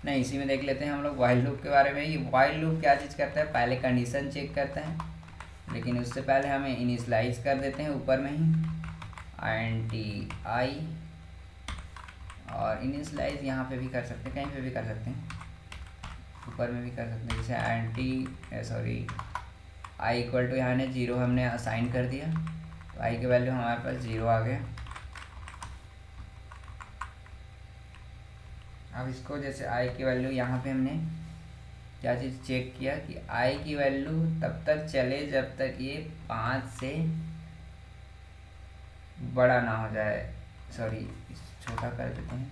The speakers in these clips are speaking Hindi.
नहीं, इसी में देख लेते हैं हम लोग वाइल लूप के बारे में। ये वाइल लूप क्या चीज़ करता है, पहले कंडीशन चेक करता है, लेकिन उससे पहले हमें इनिशियलाइज कर देते हैं ऊपर में ही INT i, और इनिशियलाइज यहाँ पे भी कर सकते हैं, कहीं पे भी कर सकते हैं, ऊपर में भी कर सकते हैं। जैसे i इक्वल टू यहाँ ने 0 हमने असाइन कर दिया, तो i की वैल्यू हमारे पास 0 आ गया। अब इसको जैसे i की वैल्यू यहाँ पे हमने क्या चीज़ चेक किया कि i की वैल्यू तब तक चले जब तक ये 5 से बड़ा ना हो जाए, सॉरी छोटा कर देते हैं,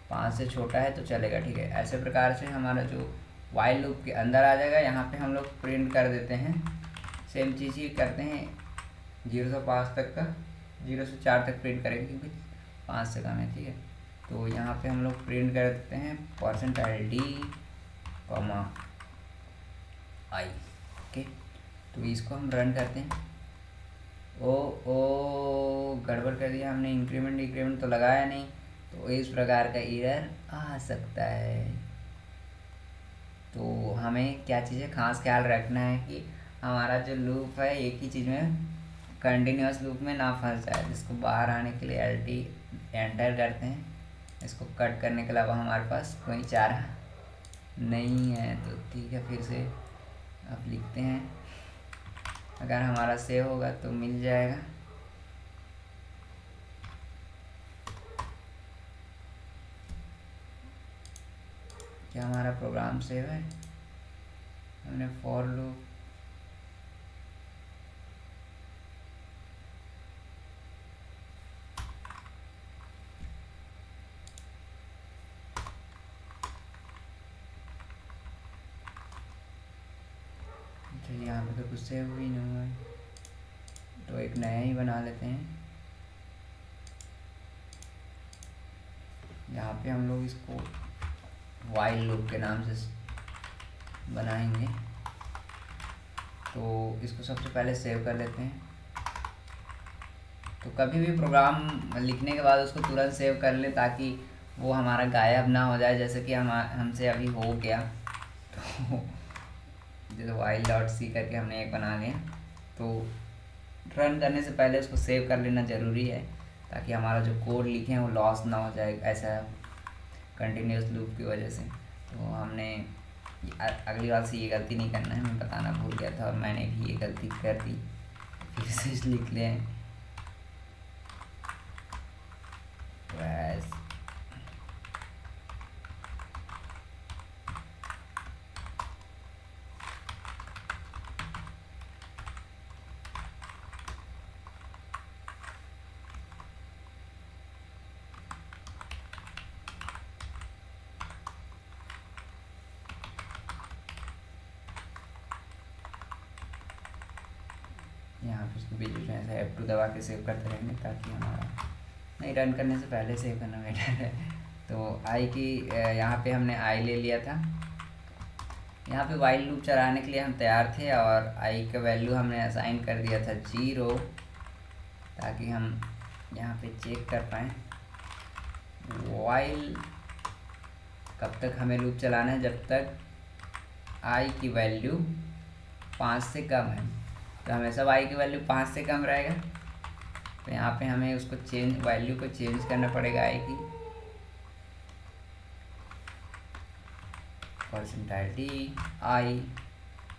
5 से छोटा है तो चलेगा, ठीक है। ऐसे प्रकार से हमारा जो वाइल लूप के अंदर आ जाएगा। यहाँ पे हम लोग प्रिंट कर देते हैं, सेम चीज़ ही करते हैं, 0 से 5 तक का, 0 से 4 तक प्रिंट करेंगे क्योंकि 5 से कम है, ठीक है। तो यहाँ पे हम लोग प्रिंट कर देते हैं %d, i, ओके। तो इसको हम रन करते हैं। ओ गड़बड़ कर दिया हमने, इंक्रीमेंट डिक्रीमेंट तो लगाया नहीं, तो इस प्रकार का एरर आ सकता है। तो हमें क्या चीज़ें खास ख्याल रखना है कि हमारा जो लूप है एक ही चीज़ में कंटिन्यूस लूप में ना फंस जाए। जिसको बाहर आने के लिए LT एंटर करते हैं, इसको कट करने के अलावा हमारे पास कोई चारा नहीं है। तो ठीक है, फिर से अब लिखते हैं, अगर हमारा सेव होगा तो मिल जाएगा। क्या हमारा प्रोग्राम सेव है? हमने फॉर लूप यहाँ पे तो कुछ सेव भी नहीं हुआ है, तो एक नया ही बना लेते हैं। यहाँ पे हम लोग इसको वाइल लूप के नाम से बनाएंगे। तो इसको सबसे पहले सेव कर लेते हैं। तो कभी भी प्रोग्राम लिखने के बाद उसको तुरंत सेव कर लें ताकि वो हमारा गायब ना हो जाए, जैसे कि हमसे अभी हो गया। तो जैसे while.c करके हमने एक बना लिया, तो रन करने से पहले उसको सेव कर लेना ज़रूरी है ताकि हमारा जो कोड लिखे हैं वो लॉस ना हो जाए ऐसा कंटिन्यूस लूप की वजह से। तो हमने अगली बार से ये गलती नहीं करना है, मैं बताना भूल गया था और मैंने भी ये गलती कर दी, फिर से लिख लें बस। यहाँ पे उसको बीच में ऐसे F2 दबा के सेव करते रहेंगे ताकि हमारा नहीं, रन करने से पहले सेव करना बेटर है। तो आई की यहाँ पे हमने आई ले लिया था। यहाँ पे वाइल लूप चलाने के लिए हम तैयार थे और आई का वैल्यू हमने असाइन कर दिया था 0 ताकि हम यहाँ पे चेक कर पाएँ वाइल कब तक हमें लूप चलाना है, जब तक आई की वैल्यू 5 से कम है। तो हमेशा y की वैल्यू 5 से कम रहेगा, तो यहाँ पे हमें उसको वैल्यू को चेंज करना पड़ेगा i की %d i।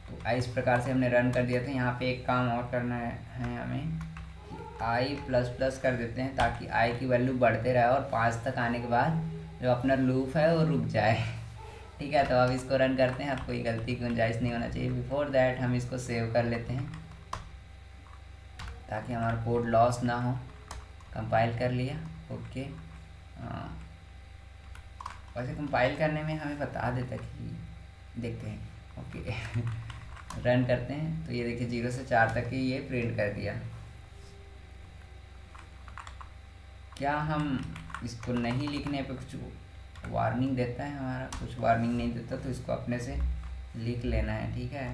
तो i इस प्रकार से हमने रन कर दिया था। यहाँ पे एक काम और करना है हमें कि i++ कर देते हैं ताकि i की वैल्यू बढ़ते रहे और 5 तक आने के बाद जो अपना लूप है वो रुक जाए, ठीक है। तो अब इसको रन करते हैं, अब कोई गलती की गुंजाइश नहीं होना चाहिए। बिफोर दैट हम इसको सेव कर लेते हैं ताकि हमारा कोड लॉस ना हो। कंपाइल कर लिया, ओके। वैसे कंपाइल करने में हमें बता देता कि देखते हैं, ओके। रन करते हैं तो ये देखिए 0 से 4 तक ही ये प्रिंट कर दिया। क्या हम इसको नहीं लिखने पे कुछ वार्निंग देता है? हमारा कुछ वार्निंग नहीं देता, तो इसको अपने से लिख लेना है, ठीक है।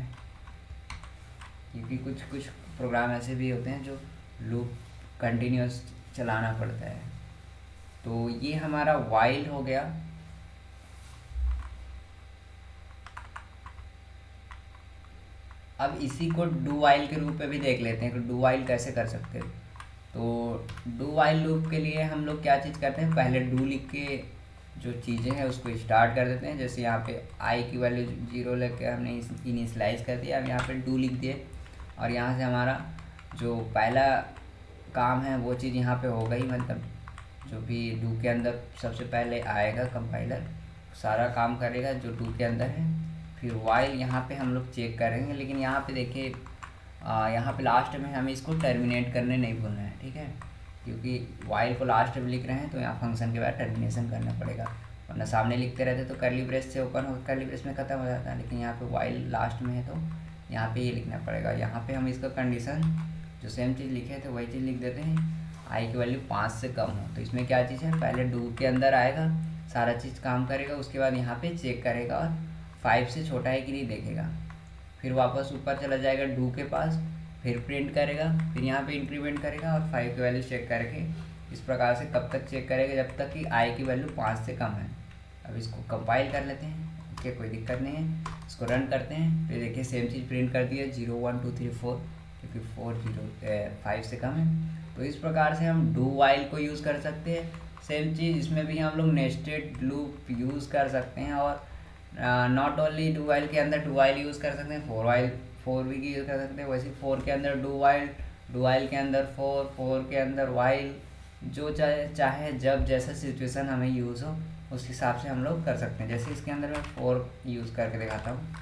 क्योंकि कुछ कुछ प्रोग्राम ऐसे भी होते हैं जो लूप कंटिन्यूस चलाना पड़ता है। तो ये हमारा वाइल हो गया। अब इसी को डू वाइल के रूप में भी देख लेते हैं कि डू वाइल कैसे कर सकते हैं। तो डू वाइल लूप के लिए हम लोग क्या चीज़ करते हैं, पहले डू लिख के जो चीज़ें हैं उसको स्टार्ट कर देते हैं। जैसे यहाँ पे आई की वैल्यू 0 लेके हमने इनिशलाइज कर दिया, अब यहाँ पे डू लिख दिए और यहाँ से हमारा जो पहला काम है वो चीज़ यहाँ पे हो गई, मतलब जो भी डू के अंदर सबसे पहले आएगा कंपाइलर सारा काम करेगा जो डू के अंदर है। फिर वाइल यहाँ पे हम लोग चेक करेंगे, लेकिन यहाँ पे देखिए यहाँ पे लास्ट में हमें इसको टर्मिनेट करने नहीं भूलना है, ठीक है, क्योंकि वाइल को लास्ट में लिख रहे हैं तो यहाँ फंक्शन के बाद टर्मिनेशन करना पड़ेगा, वरना सामने लिखते रहते तो कर्ली ब्रेस से ओपन हो कर्ली ब्रेस में ख़त्म हो जाता है, लेकिन यहाँ पे वाइल लास्ट में है तो यहाँ पे ये लिखना पड़ेगा। यहाँ पे हम इसका कंडीशन जो सेम चीज़ लिखे थे वही चीज़ लिख देते हैं, आई की वैल्यू 5 से कम हो। तो इसमें क्या चीज़ है, पहले डू के अंदर आएगा सारा चीज़ काम करेगा, उसके बाद यहाँ पे चेक करेगा और 5 से छोटा है कि नहीं देखेगा, फिर वापस ऊपर चला जाएगा डू के पास, फिर प्रिंट करेगा, फिर यहाँ पे इंक्रीमेंट करेगा और 5 की वैल्यू चेक करके इस प्रकार से कब तक चेक करेगा, जब तक कि आई की वैल्यू 5 से कम है। अब इसको कंपाइल कर लेते हैं, ओके कोई दिक्कत नहीं है, इसको रन करते हैं। फिर देखिए सेम चीज़ प्रिंट कर दिया 0 1 2 3 4, क्योंकि 5 से कम है। तो इस प्रकार से हम डू वाइल को यूज़ कर सकते हैं। सेम चीज़ इसमें भी हम लोग नेस्टेड लूप यूज़ कर सकते हैं, और नॉट ओनली डू वाइल के अंदर डू वाइल यूज़ कर सकते हैं, फोर भी यूज़ कर सकते हैं। वैसे 4 के अंदर डू वाइल के अंदर 4 के अंदर वाइल, जो चाहे जब जैसा सिचुएशन हमें यूज़ हो उस हिसाब से हम लोग कर सकते हैं। जैसे इसके अंदर मैं 4 यूज़ करके दिखाता हूँ।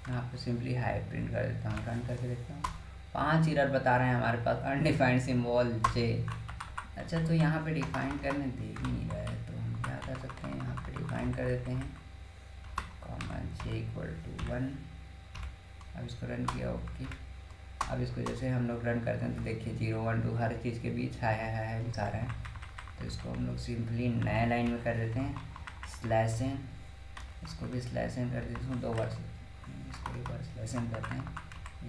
यहाँ पे सिंपली हाई प्रिंट कर देता हूँ, रन करके देखता हूँ। 5 एरर बता रहे हैं हमारे पास, अनडिफाइंड सिंबल जे। अच्छा तो यहाँ पे डिफाइन करने दे ही नहीं रहा है, तो हम क्या कर सकते हैं, यहाँ पे डिफाइन कर देते हैं कॉमा जे इक्वल टू 1। अब इसको रन किया, ओके। अब इसको जैसे हम लोग रन करते हैं तो देखिए 0 1 2 हर चीज़ के बीच हाय दिखा रहा है। तो इसको हम लोग सिंपली नए लाइन में कर देते हैं /n, इसको भी /n कर देते हैं 2 बार, इसको एक बार /n करते हैं,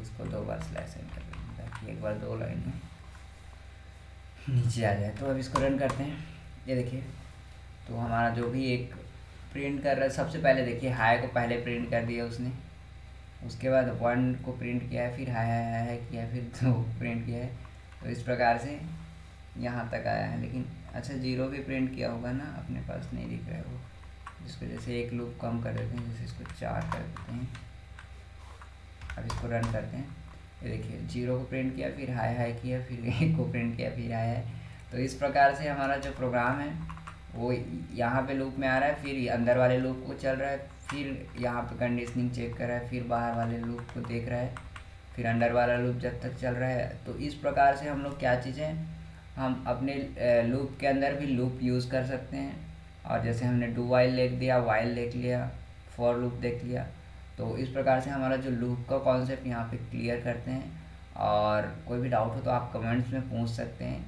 इसको 2 बार /n कर देते हैं ताकि एक बार 2 लाइन में नीचे आ जाए। तो अब इसको रन करते हैं, ये देखिए तो हमारा जो भी एक प्रिंट कर रहा है, सबसे पहले देखिए हाई को पहले प्रिंट कर दिया उसने, उसके बाद 1 को प्रिंट किया है, फिर हाई किया, फिर 2 प्रिंट किया है। तो इस प्रकार से यहाँ तक आया है। लेकिन अच्छा 0 भी प्रिंट किया होगा ना, अपने पास नहीं दिख रहा है वो, जिसको जैसे एक लूप कम कर देते हैं, जैसे इसको 4 कर देते हैं। अब इसको रन करते हैं, ये देखिए 0 को प्रिंट किया, फिर हाई किया, फिर 1 को प्रिंट किया, फिर हाई। तो इस प्रकार से हमारा जो प्रोग्राम है वो यहाँ पे लूप में आ रहा है, फिर अंदर वाले लूप को चल रहा है, फिर यहाँ पे कंडीशनिंग चेक कर रहा है, फिर बाहर वाले लूप को देख रहा है, फिर अंदर वाला लूप जब तक चल रहा है। तो इस प्रकार से हम लोग क्या चीज़ें, हम अपने लूप के अंदर भी लूप यूज़ कर सकते हैं। और जैसे हमने डू वाइल लिख दिया, वाइल देख लिया, फॉर लूप देख लिया, तो इस प्रकार से हमारा जो लूप का कॉन्सेप्ट यहाँ पे क्लियर करते हैं। और कोई भी डाउट हो तो आप कमेंट्स में पूछ सकते हैं।